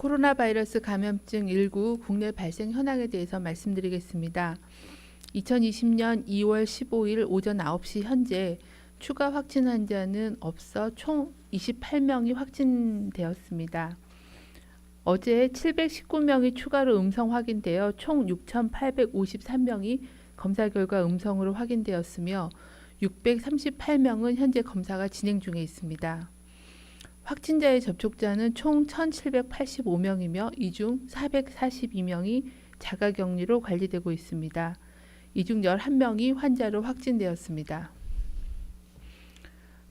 코로나 바이러스 감염증 19 국내 발생 현황에 대해서 말씀드리겠습니다. 2020년 2월 15일 오전 9시 현재 추가 확진 환자는 없어 총 28명이 확진되었습니다. 어제 719명이 추가로 음성 확인되어 총 6,853명이 검사 결과 음성으로 확인되었으며 638명은 현재 검사가 진행 중에 있습니다. 확진자의 접촉자는 총 1,785명이며 이 중 442명이 자가격리로 관리되고 있습니다. 이 중 11명이 환자로 확진되었습니다.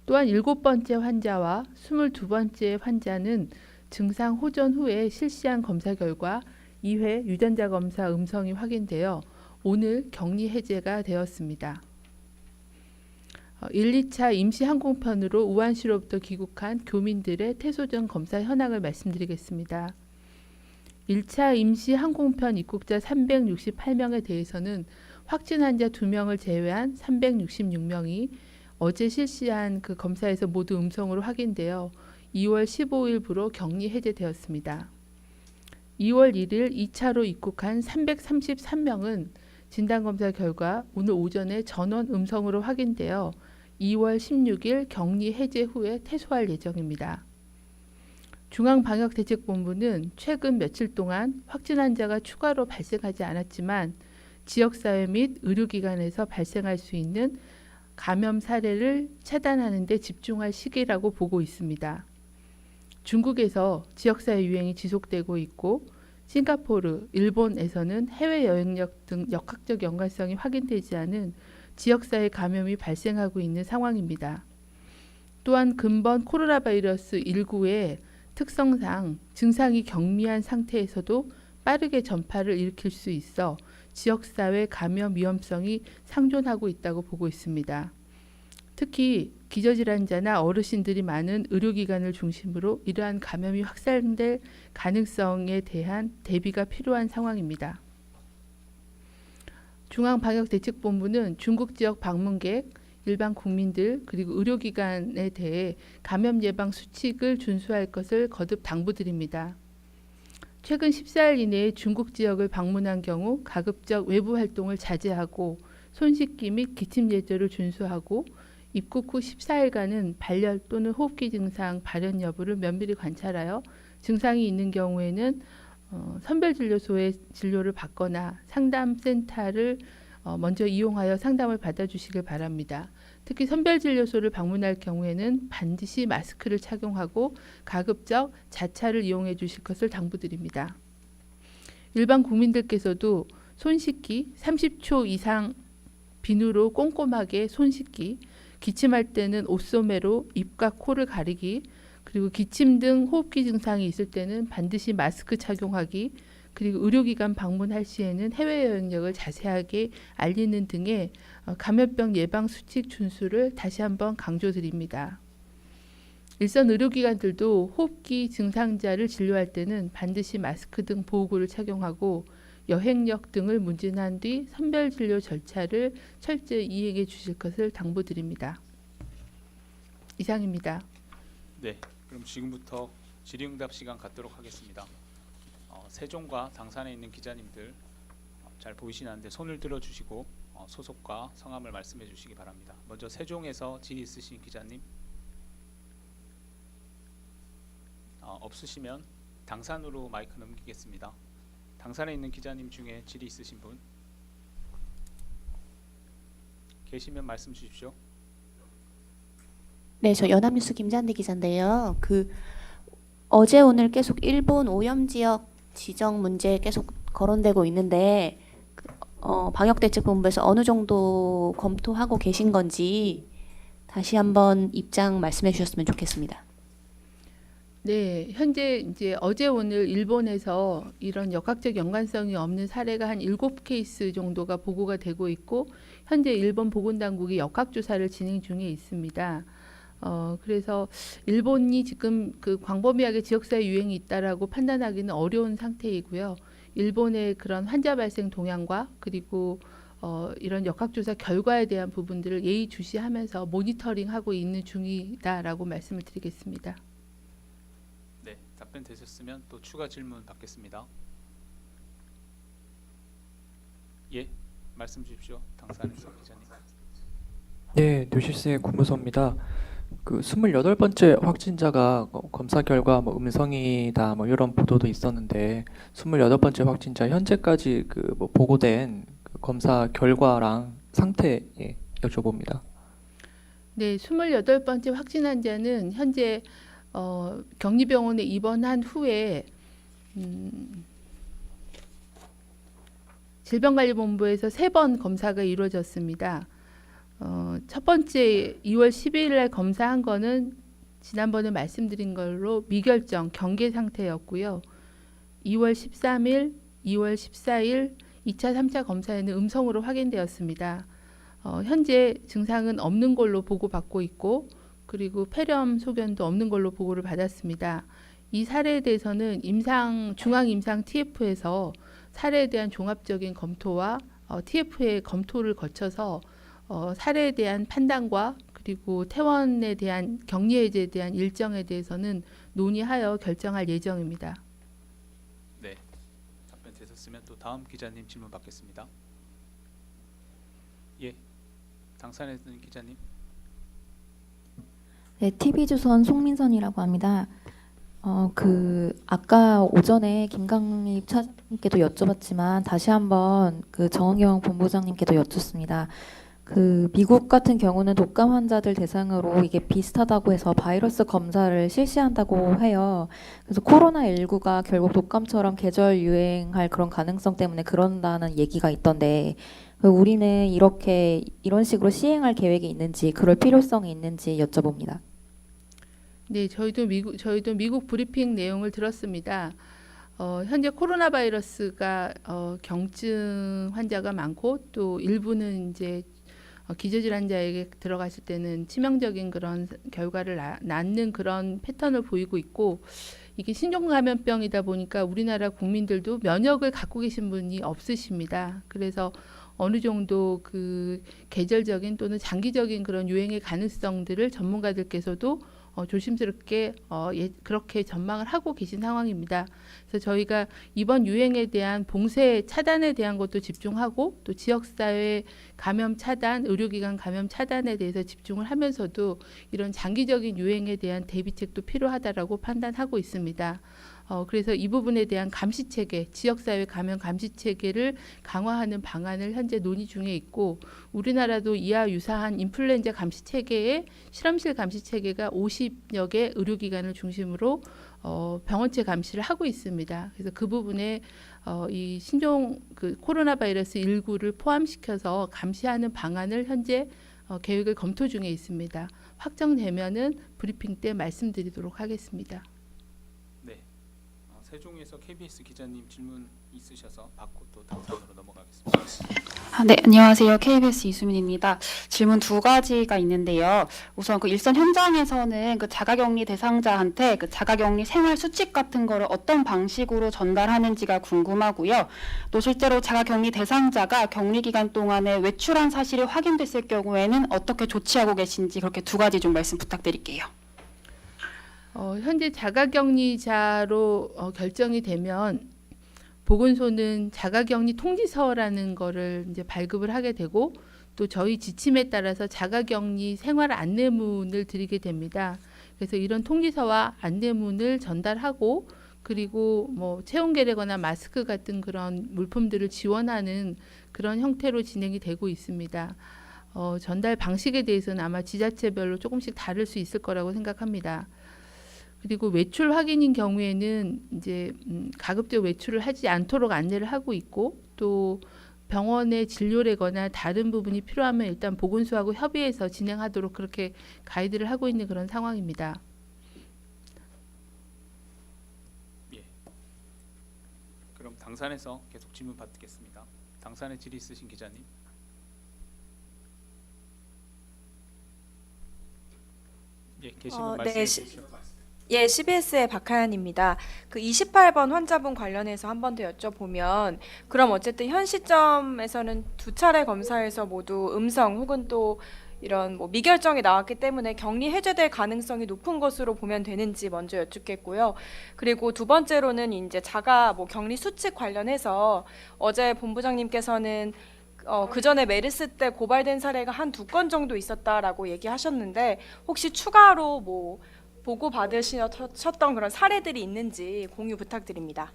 또한 7번째 환자와 22번째 환자는 증상 호전 후에 실시한 검사 결과 2회 유전자 검사 음성이 확인되어 오늘 격리 해제가 되었습니다. 1, 2차 임시 항공편으로 우한시로부터 귀국한 교민들의 퇴소전 검사 현황을 말씀드리겠습니다. 1차 임시 항공편 입국자 368명에 대해서는 확진 환자 2명을 제외한 366명이 어제 실시한 그 검사에서 모두 음성으로 확인되어 2월 15일부로 격리 해제되었습니다. 2월 1일 2차로 입국한 333명은 진단검사 결과 오늘 오전에 전원 음성으로 확인되어 2월 16일 격리 해제 후에 퇴소할 예정입니다. 중앙방역대책본부는 최근 며칠 동안 확진 환자가 추가로 발생하지 않았지만 지역사회 및 의료기관에서 발생할 수 있는 감염 사례를 차단하는 데 집중할 시기라고 보고 있습니다. 중국에서 지역사회 유행이 지속되고 있고 싱가포르, 일본에서는 해외 여행력 등 역학적 연관성이 확인되지 않은 지역사회 감염이 발생하고 있는 상황입니다. 또한 근본 코로나 바이러스 19의 특성상 증상이 경미한 상태에서도 빠르게 전파를 일으킬 수 있어 지역사회 감염 위험성이 상존하고 있다고 보고 있습니다. 특히 기저질환자나 어르신들이 많은 의료기관을 중심으로 이러한 감염이 확산될 가능성에 대한 대비가 필요한 상황입니다. 중앙방역대책본부는 중국 지역 방문객, 일반 국민들 그리고 의료기관에 대해 감염 예방 수칙을 준수할 것을 거듭 당부드립니다. 최근 14일 이내에 중국 지역을 방문한 경우 가급적 외부 활동을 자제하고 손 씻기 및 기침 예절을 준수하고 입국 후 14일간은 발열 또는 호흡기 증상 발현 여부를 면밀히 관찰하여 증상이 있는 경우에는 선별진료소의 진료를 받거나 상담센터를 먼저 이용하여 상담을 받아주시길 바랍니다. 특히 선별진료소를 방문할 경우에는 반드시 마스크를 착용하고 가급적 자차를 이용해 주실 것을 당부드립니다. 일반 국민들께서도 손 씻기 30초 이상 비누로 꼼꼼하게 손 씻기, 기침할 때는 옷소매로 입과 코를 가리기, 그리고 기침 등 호흡기 증상이 있을 때는 반드시 마스크 착용하기, 그리고 의료기관 방문할 시에는 해외여행력을 자세하게 알리는 등의 감염병 예방 수칙 준수를 다시 한번 강조드립니다. 일선 의료기관들도 호흡기 증상자를 진료할 때는 반드시 마스크 등 보호구를 착용하고 여행력 등을 문진한 뒤 선별진료 절차를 철저히 이행해 주실 것을 당부드립니다. 이상입니다. 네, 그럼 지금부터 질의응답 시간 갖도록 하겠습니다. 세종과 당산에 있는 기자님들 잘 보이시는데 손을 들어주시고 소속과 성함을 말씀해 주시기 바랍니다. 먼저 세종에서 질의 있으신 기자님, 없으시면 당산으로 마이크 넘기겠습니다. 당산에 있는 기자님 중에 질의 있으신 분 계시면 말씀 주십시오. 네, 저 연합뉴스 김잔디 기자인데요. 어제 오늘 계속 일본 오염 지역 지정 문제 계속 거론되고 있는데 방역대책본부에서 어느 정도 검토하고 계신 건지 다시 한번 입장 말씀해 주셨으면 좋겠습니다. 네, 현재 이제 어제 오늘 일본에서 이런 역학적 연관성이 없는 사례가 한 7케이스 정도가 보고가 되고 있고 현재 일본 보건당국이 역학조사를 진행 중에 있습니다. 그래서 일본이 지금 그 광범위하게 지역사회 유행이 있다라고 판단하기는 어려운 상태이고요. 일본의 그런 환자 발생 동향과 그리고 이런 역학조사 결과에 대한 부분들을 예의주시하면서 모니터링하고 있는 중이다라고 말씀을 드리겠습니다. 네, 답변 답변 되셨으면 또 추가 질문 받겠습니다. 예, 말씀 주십시오. 당사인석 기자님. 네, 뉴시스의 구무서입니다. 그 28번째 확진자가 검사 결과 뭐 음성이다 뭐 이런 보도도 있었는데 28번째 확진자 현재까지 그 뭐 보고된 그 검사 결과랑 상태 여쭤봅니다. 네, 28번째 확진 환자는 현재 격리병원에 입원한 후에 질병관리본부에서 3번 검사가 이루어졌습니다. 첫 번째 2월 12일 날 검사한 거는 지난번에 말씀드린 걸로 미결정 경계 상태였고요. 2월 13일, 2월 14일 2차, 3차 검사에는 음성으로 확인되었습니다. 현재 증상은 없는 걸로 보고받고 있고 그리고 폐렴 소견도 없는 걸로 보고를 받았습니다. 이 사례에 대해서는 중앙임상 TF에서 사례에 대한 종합적인 검토와 TF의 검토를 거쳐서 사례에 대한 판단과 그리고 퇴원에 대한 격리 해제에 대한 일정에 대해서는 논의하여 결정할 예정입니다. 네, 답변 되셨으면 또 다음 기자님 질문 받겠습니다. 예, 당사인 기자님. 네, TV조선 송민선이라고 합니다. 아까 오전에 김강립 차장님께도 여쭤봤지만 다시 한번 그 정은경 본부장님께도 여쭙습니다. 그 미국 같은 경우는 독감 환자들 대상으로 이게 비슷하다고 해서 바이러스 검사를 실시한다고 해요. 그래서 코로나19가 결국 독감처럼 계절 유행할 그런 가능성 때문에 그런다는 얘기가 있던데 우리는 이런 식으로 시행할 계획이 있는지 그럴 필요성이 있는지 여쭤봅니다. 네, 저희도 미국 브리핑 내용을 들었습니다. 현재 코로나 바이러스가 경증 환자가 많고 또 일부는 이제 기저질환자에게 들어갔을 때는 치명적인 그런 결과를 낳는 그런 패턴을 보이고 있고 이게 신종감염병이다 보니까 우리나라 국민들도 면역을 갖고 계신 분이 없으십니다. 그래서 어느 정도 그 계절적인 또는 장기적인 그런 유행의 가능성들을 전문가들께서도 조심스럽게 그렇게 전망을 하고 계신 상황입니다. 그래서 저희가 이번 유행에 대한 봉쇄 차단에 대한 것도 집중하고 또 지역사회 감염 차단, 의료기관 감염 차단에 대해서 집중을 하면서도 이런 장기적인 유행에 대한 대비책도 필요하다라고 판단하고 있습니다. 그래서 이 부분에 대한 감시체계, 지역사회 감염 감시체계를 강화하는 방안을 현재 논의 중에 있고 우리나라도 이와 유사한 인플루엔자 감시체계의 실험실 감시체계가 50여 개 의료기관을 중심으로 병원체 감시를 하고 있습니다. 그래서 그 부분에 이 코로나 바이러스 19를 포함시켜서 감시하는 방안을 현재 계획을 검토 중에 있습니다. 확정되면은 브리핑 때 말씀드리도록 하겠습니다. 네, 세종에서 KBS 기자님 질문 있으셔서 받고 또 당사으로 넘어가겠습니다. 네, 안녕하세요. KBS 이수민입니다. 질문 2가지가 있는데요. 우선 그 일선 현장에서는 그 자가격리 대상자한테 그 자가격리 생활 수칙 같은 거를 어떤 방식으로 전달하는지가 궁금하고요. 또 실제로 자가격리 대상자가 격리 기간 동안에 외출한 사실이 확인됐을 경우에는 어떻게 조치하고 계신지 그렇게 2가지 좀 말씀 부탁드릴게요. 현재 자가격리자로 결정이 되면 보건소는 자가격리 통지서라는 거를 이제 발급을 하게 되고 또 저희 지침에 따라서 자가격리 생활 안내문을 드리게 됩니다. 그래서 이런 통지서와 안내문을 전달하고 그리고 뭐 체온계래거나 마스크 같은 그런 물품들을 지원하는 그런 형태로 진행이 되고 있습니다. 전달 방식에 대해서는 아마 지자체별로 조금씩 다를 수 있을 거라고 생각합니다. 그리고 외출 확인인 경우에는 이제 가급적 외출을 하지 않도록 안내를 하고 있고 또 병원의 진료래거나 다른 부분이 필요하면 일단 보건소하고 협의해서 진행하도록 그렇게 가이드를 하고 있는 그런 상황입니다. 예. 그럼 당산에서 계속 질문 받겠습니다. 당산에 질의 있으신 기자님. 예, 계시면 말씀해 네, 주십시오. 예, CBS의 박하연입니다. 그 28번 환자분 관련해서 한 번 더 여쭤보면, 그럼 어쨌든 현 시점에서는 2차례 검사에서 모두 음성 혹은 또 이런 뭐 미결정이 나왔기 때문에 격리 해제될 가능성이 높은 것으로 보면 되는지 먼저 여쭙겠고요. 그리고 두 번째로는 이제 자가 뭐 격리 수칙 관련해서 어제 본부장님께서는 그 전에 메르스 때 고발된 사례가 한 2건 정도 있었다라고 얘기하셨는데 혹시 추가로 뭐 보고 받으셨던 그런 사례들이 있는지 공유 부탁드립니다.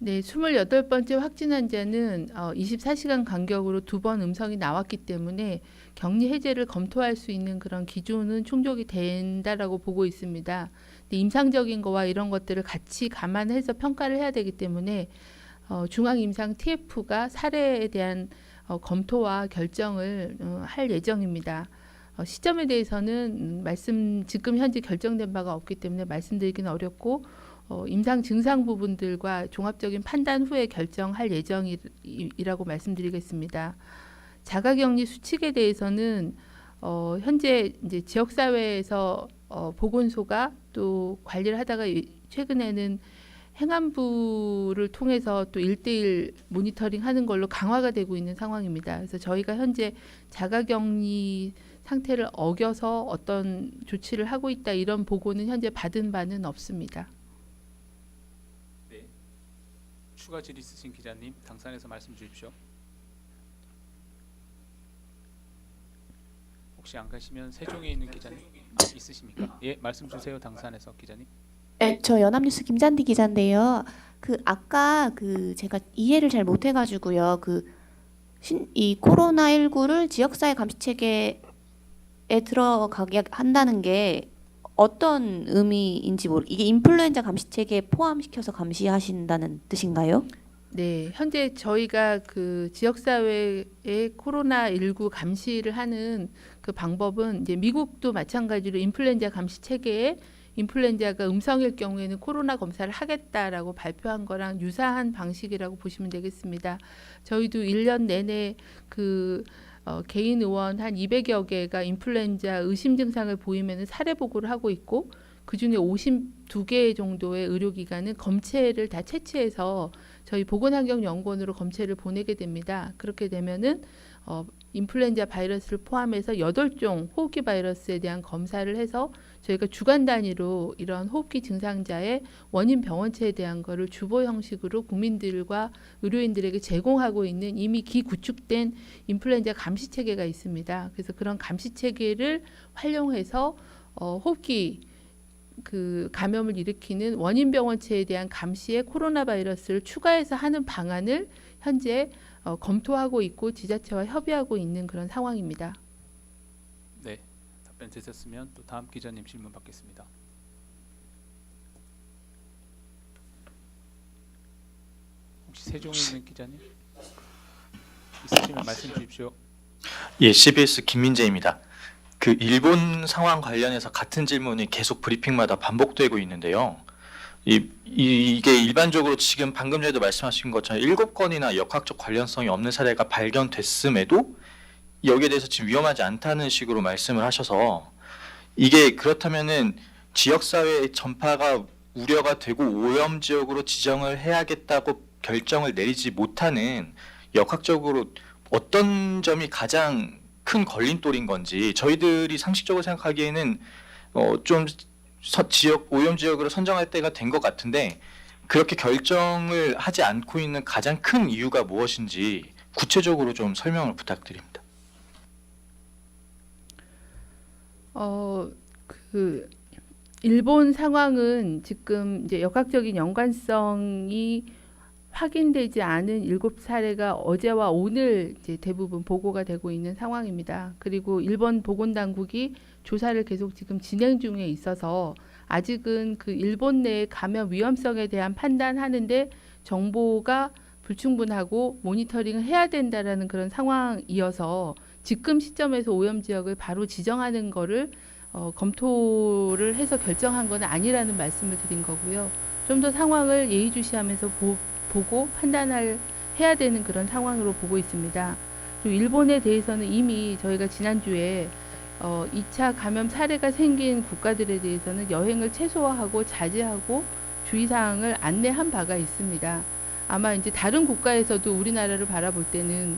네, 28번째 확진 환자는 24시간 간격으로 2번 음성이 나왔기 때문에 격리 해제를 검토할 수 있는 그런 기준은 충족이 된다라고 보고 있습니다. 근데 임상적인 거와 이런 것들을 같이 감안해서 평가를 해야 되기 때문에 중앙임상 TF가 사례에 대한 검토와 결정을 할 예정입니다. 시점에 대해서는 지금 현재 결정된 바가 없기 때문에 말씀드리기는 어렵고 임상 증상 부분들과 종합적인 판단 후에 결정할 예정이라고 말씀드리겠습니다. 자가격리 수칙에 대해서는 현재 이제 지역사회에서 보건소가 또 관리를 하다가 최근에는 행안부를 통해서 또 1대1 모니터링 하는 걸로 강화가 되고 있는 상황입니다. 그래서 저희가 현재 자가격리 상태를 어겨서 어떤 조치를 하고 있다 이런 보고는 현재 받은 바는 없습니다. 추가 질의 있으신 기자님 당산에서 말씀 주십시오. 혹시 안 가시면 세종에 있는 기자님 있으십니까? 예, 말씀 주세요. 당산에서 기자님. 네, 저 연합뉴스 김잔디 기자인데요. 아까 제가 이해를 잘 못해가지고요. 이 코로나19를 지역사회 감시 체계에 들어가게 한다는 게 어떤 의미인지 이게 인플루엔자 감시 체계에 포함시켜서 감시하신다는 뜻인가요? 네, 현재 저희가 지역사회의 코로나19 감시를 하는 그 방법은 이제 미국도 마찬가지로 인플루엔자 감시 체계에 인플루엔자가 음성일 경우에는 코로나 검사를 하겠다라고 발표한 거랑 유사한 방식이라고 보시면 되겠습니다. 저희도 1년 내내 개인 의원 한 200여 개가 인플루엔자 의심 증상을 보이면 사례 보고를 하고 있고 그중에 52개 정도의 의료기관은 검체를 다 채취해서 저희 보건환경연구원으로 검체를 보내게 됩니다. 그렇게 되면은 인플루엔자 바이러스를 포함해서 8종 호흡기 바이러스에 대한 검사를 해서 저희가 주간 단위로 이런 호흡기 증상자의 원인 병원체에 대한 거를 주보 형식으로 국민들과 의료인들에게 제공하고 있는 이미 기구축된 인플루엔자 감시 체계가 있습니다. 그래서 그런 감시 체계를 활용해서 호흡기 감염을 일으키는 원인 병원체에 대한 감시에 코로나 바이러스를 추가해서 하는 방안을 현재 검토하고 있고 지자체와 협의하고 있는 그런 상황입니다. 네, 답변 되셨으면 또 다음 기자님 질문 받겠습니다. 혹시 세종에 있는 기자님 있으시면 말씀 주십시오. 예, CBS 김민재입니다. 일본 상황 관련해서 같은 질문이 계속 브리핑마다 반복되고 있는데요. 이게 일반적으로 지금 방금 전에도 말씀하신 것처럼 7건이나 역학적 관련성이 없는 사례가 발견됐음에도 여기에 대해서 지금 위험하지 않다는 식으로 말씀을 하셔서 이게 그렇다면은 지역사회 전파가 우려가 되고 오염 지역으로 지정을 해야겠다고 결정을 내리지 못하는 역학적으로 어떤 점이 가장 큰 걸림돌인 건지 저희들이 상식적으로 생각하기에는 좀 오염 지역으로 선정할 때가 된 것 같은데 그렇게 결정을 하지 않고 있는 가장 큰 이유가 무엇인지 구체적으로 좀 설명을 부탁드립니다. 일본 상황은 지금 이제 역학적인 연관성이 확인되지 않은 7사례가 어제와 오늘 이제 대부분 보고가 되고 있는 상황입니다. 그리고 일본 보건당국이 조사를 계속 지금 진행 중에 있어서 아직은 일본 내의 감염 위험성에 대한 판단하는데 정보가 불충분하고 모니터링을 해야 된다라는 그런 상황이어서 지금 시점에서 오염 지역을 바로 지정하는 거를 검토를 해서 결정한 건 아니라는 말씀을 드린 거고요. 좀 더 상황을 예의주시하면서 보고 해야 되는 그런 상황으로 보고 있습니다. 그리고 일본에 대해서는 이미 저희가 지난주에 2차 감염 사례가 생긴 국가들에 대해서는 여행을 최소화하고 자제하고 주의사항을 안내한 바가 있습니다. 아마 이제 다른 국가에서도 우리나라를 바라볼 때는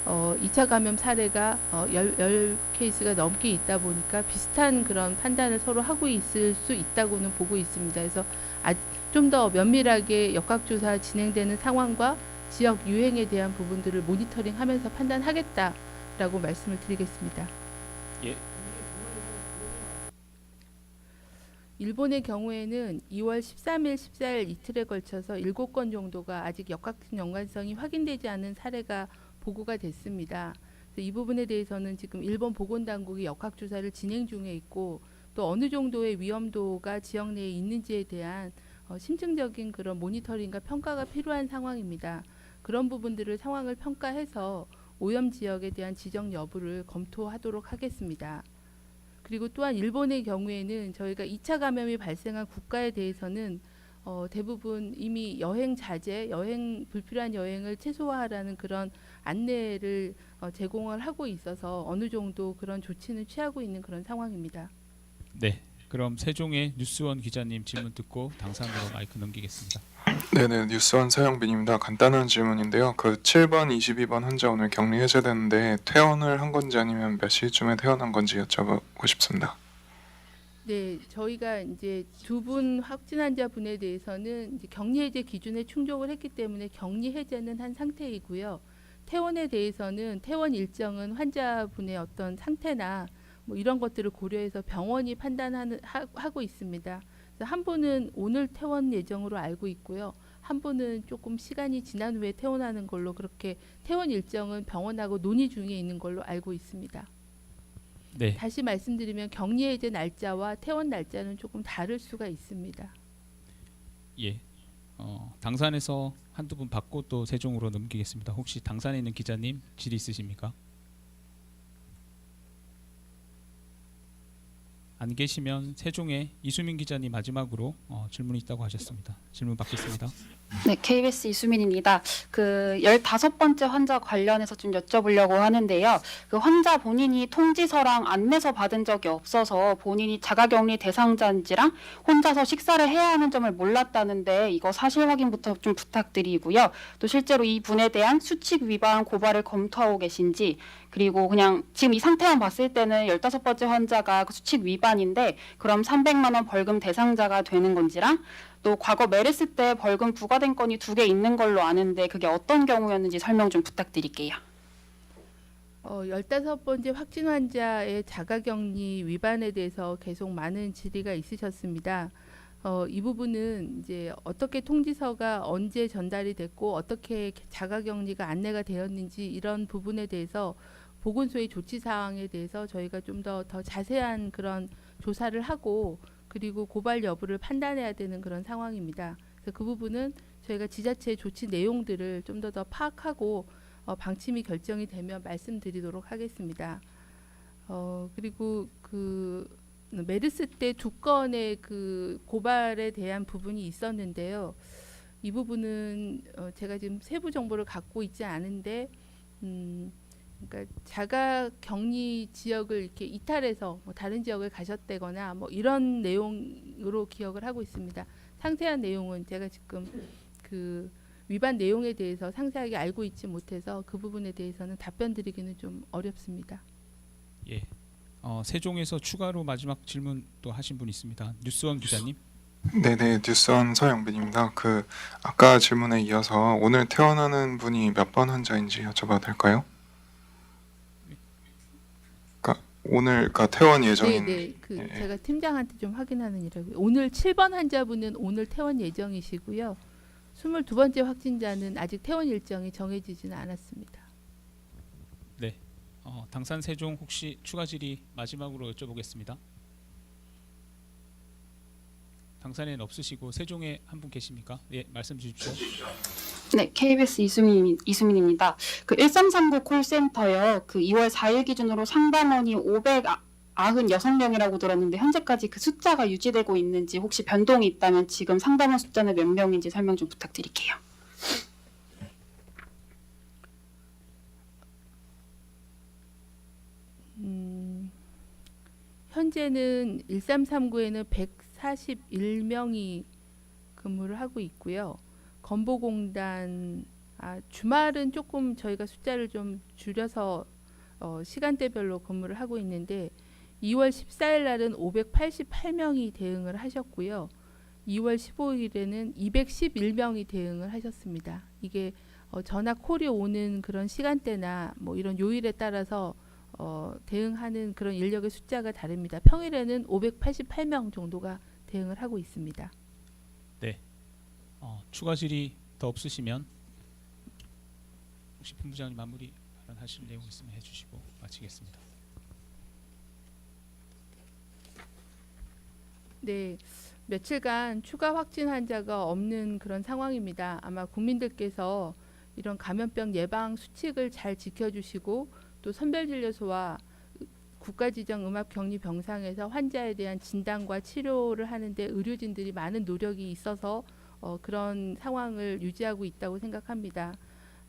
2차 감염 사례가 10케이스가 넘게 있다 보니까 비슷한 그런 판단을 서로 하고 있을 수 있다고는 보고 있습니다. 그래서 좀 더 면밀하게 역학조사 진행되는 상황과 지역 유행에 대한 부분들을 모니터링하면서 판단하겠다라고 말씀을 드리겠습니다. 예. 일본의 경우에는 2월 13일, 14일 이틀에 걸쳐서 7건 정도가 아직 역학적 연관성이 확인되지 않은 사례가 보고가 됐습니다. 그래서 이 부분에 대해서는 지금 일본 보건당국이 역학조사를 진행 중에 있고 또 어느 정도의 위험도가 지역 내에 있는지에 대한 심층적인 그런 모니터링과 평가가 필요한 상황입니다. 그런 부분들을 상황을 평가해서 오염 지역에 대한 지정 여부를 검토하도록 하겠습니다. 그리고 또한 일본의 경우에는 저희가 2차 감염이 발생한 국가에 대해서는 대부분 이미 여행 자제, 불필요한 여행을 최소화하라는 그런 안내를 제공을 하고 있어서 어느 정도 그런 조치는 취하고 있는 그런 상황입니다. 네. 그럼 세종의 뉴스원 기자님 질문 듣고 당사자로 마이크 넘기겠습니다. 네네, 뉴스원 서영빈입니다. 간단한 질문인데요. 그 7번, 22번 환자 오늘 격리 해제됐는데 퇴원을 한 건지 아니면 몇 시쯤에 퇴원한 건지 여쭤보고 싶습니다. 네, 저희가 이제 두 분 확진 환자분에 대해서는 이제 격리 해제 기준에 충족을 했기 때문에 격리 해제는 한 상태이고요. 퇴원에 대해서는 퇴원 일정은 환자분의 어떤 상태나 뭐 이런 것들을 고려해서 병원이 하고 있습니다. 그래서 한 분은 오늘 퇴원 예정으로 알고 있고요. 한 분은 조금 시간이 지난 후에 퇴원하는 걸로 그렇게 퇴원 일정은 병원하고 논의 중에 있는 걸로 알고 있습니다. 네. 다시 말씀드리면 격리 해제 날짜와 퇴원 날짜는 조금 다를 수가 있습니다. 예. 당산에서 한두 분 받고 또 세종으로 넘기겠습니다. 혹시 당산에 있는 기자님 질의 있으십니까? 안 계시면 세종의 이수민 기자님 마지막으로 질문이 있다고 하셨습니다. 질문 받겠습니다. 네, KBS 이수민입니다. 그 15번째 환자 관련해서 좀 여쭤보려고 하는데요. 그 환자 본인이 통지서랑 안내서 받은 적이 없어서 본인이 자가격리 대상자인지랑 혼자서 식사를 해야 하는 점을 몰랐다는데 이거 사실 확인부터 좀 부탁드리고요. 또 실제로 이 분에 대한 수칙 위반 고발을 검토하고 계신지, 그리고 그냥 지금 이 상태만 봤을 때는 15번째 환자가 그 수칙 위반인데 그럼 300만 원 벌금 대상자가 되는 건지랑, 또 과거 메르스 때 벌금 부과된 건이 2개 있는 걸로 아는데 그게 어떤 경우였는지 설명 좀 부탁드릴게요. 15번째 확진 환자의 자가격리 위반에 대해서 계속 많은 질의가 있으셨습니다. 이 부분은 이제 어떻게 통지서가 언제 전달이 됐고 어떻게 자가격리가 안내가 되었는지 이런 부분에 대해서 보건소의 조치 사항에 대해서 저희가 좀 더 자세한 그런 조사를 하고 그리고 고발 여부를 판단해야 되는 그런 상황입니다. 그래서 그 부분은 저희가 지자체 조치 내용들을 좀 더 파악하고 방침이 결정이 되면 말씀드리도록 하겠습니다. 그리고 그 메르스 때 2건의 그 고발에 대한 부분이 있었는데요. 이 부분은 제가 지금 세부 정보를 갖고 있지 않은데 그러니까 자가 격리 지역을 이렇게 이탈해서 뭐 다른 지역을 가셨다거나 뭐 이런 내용으로 기억을 하고 있습니다. 상세한 내용은 제가 지금 그 위반 내용에 대해서 상세하게 알고 있지 못해서 그 부분에 대해서는 답변 드리기는 좀 어렵습니다. 예. 세종에서 추가로 마지막 질문 또 하신 분 있습니다. 뉴스원 기자님. 네네, 뉴스원 서영빈입니다. 그 아까 질문에 이어서 오늘 퇴원하는 분이 몇 번 환자인지 여쭤봐도 될까요? 오늘 퇴원 예정인. 네, 그 예. 제가 팀장한테 좀 확인하는 일하고요. 오늘 7번 환자분은 오늘 퇴원 예정이시고요. 22번째 확진자는 아직 퇴원 일정이 정해지지는 않았습니다. 네. 당산 세종 혹시 추가 질의 마지막으로 여쭤보겠습니다. 당산에는 없으시고 세종에 한 분 계십니까? 예, 말씀 주십시오. 네, KBS 이수민입니다. 그 1339 콜센터요. 그 2월 4일 기준으로 상담원이 596명이라고 들었는데 현재까지 그 숫자가 유지되고 있는지, 혹시 변동이 있다면 지금 상담원 숫자는 몇 명인지 설명 좀 부탁드릴게요. 현재는 1339에는 141명이 근무를 하고 있고요. 건보공단 주말은 조금 저희가 숫자를 좀 줄여서 시간대별로 근무를 하고 있는데 2월 14일 날은 588명이 대응을 하셨고요. 2월 15일에는 211명이 대응을 하셨습니다. 이게 전화 콜이 오는 그런 시간대나 뭐 이런 요일에 따라서 대응하는 그런 인력의 숫자가 다릅니다. 평일에는 588명 정도가 대응을 하고 있습니다. 추가 질의 더 없으시면 혹시 본부장님 마무리 발언하실 내용 있으면 해주시고 마치겠습니다. 네, 며칠간 추가 확진 환자가 없는 그런 상황입니다. 아마 국민들께서 이런 감염병 예방 수칙을 잘 지켜주시고 또 선별진료소와 국가지정음압격리병상에서 환자에 대한 진단과 치료를 하는데 의료진들이 많은 노력이 있어서 그런 상황을 유지하고 있다고 생각합니다.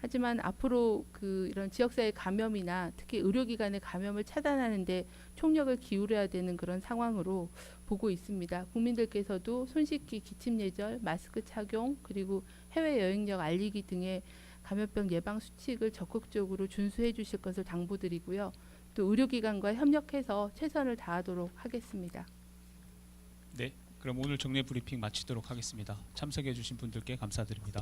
하지만 앞으로 이런 지역사회 감염이나 특히 의료기관의 감염을 차단하는데 총력을 기울여야 되는 그런 상황으로 보고 있습니다. 국민들께서도 손 씻기, 기침 예절, 마스크 착용, 그리고 해외 여행력 알리기 등의 감염병 예방 수칙을 적극적으로 준수해 주실 것을 당부드리고요. 또 의료기관과 협력해서 최선을 다하도록 하겠습니다. 네, 그럼 오늘 정례 브리핑 마치도록 하겠습니다. 참석해 주신 분들께 감사드립니다.